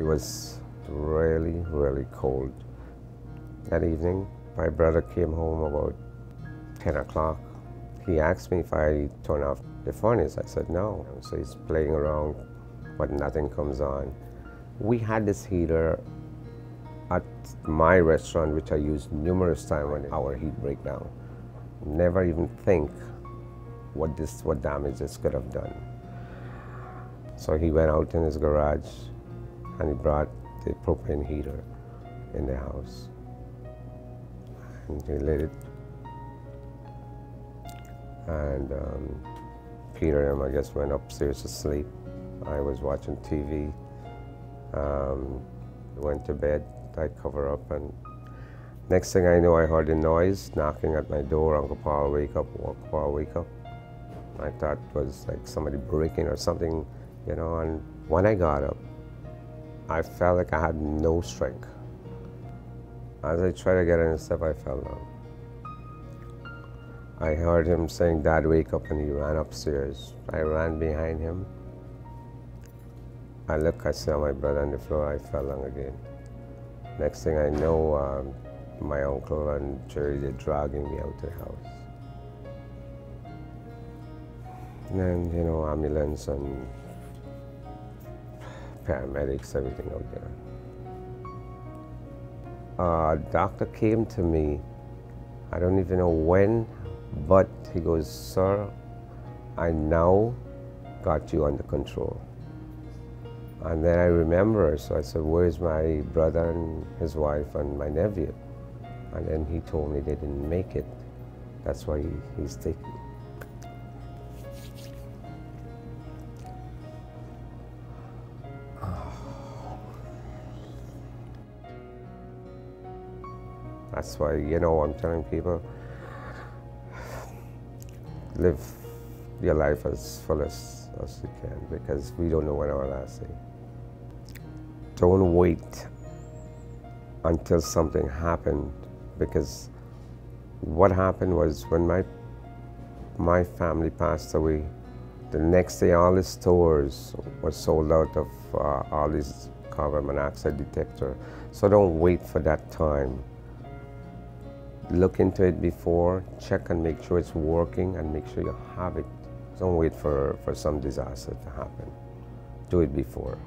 It was really, really cold. That evening, my brother came home about 10 o'clock. He asked me if I turn off the furnace. I said no. So he's playing around, but nothing comes on. We had this heater at my restaurant, which I used numerous times when our heat break down. Never even think what damage this could have done. So he went out in his garage and he brought the propane heater in the house. And he lit it. And Peter and I guess went upstairs to sleep. I was watching TV. Went to bed. I cover up, and next thing I know, I heard a noise knocking at my door. Uncle Paul, wake up! Uncle Paul, wake up! I thought it was like somebody breaking or something, you know. And when I got up, I felt like I had no strength. As I tried to get in a step, I fell down. I heard him saying, "Dad, wake up," and he ran upstairs. I ran behind him. I look, I saw my brother on the floor. I fell down again. Next thing I know, my uncle and Jerry, they're dragging me out of the house. And then, you know, ambulance and paramedics, everything out there. A doctor came to me, I don't even know when, but he goes, "Sir, I now got you under control." And then I remember, so I said, "Where's my brother and his wife and my nephew?" And then he told me they didn't make it. That's why he's taking. That's why, you know, I'm telling people, live your life as full as you can, because we don't know when our last day. Don't wait until something happened, because what happened was when my family passed away, the next day all the stores were sold out of all these carbon monoxide detector. So don't wait for that time. Look into it before, check and make sure it's working, and make sure you have it. Don't wait for some disaster to happen. Do it before.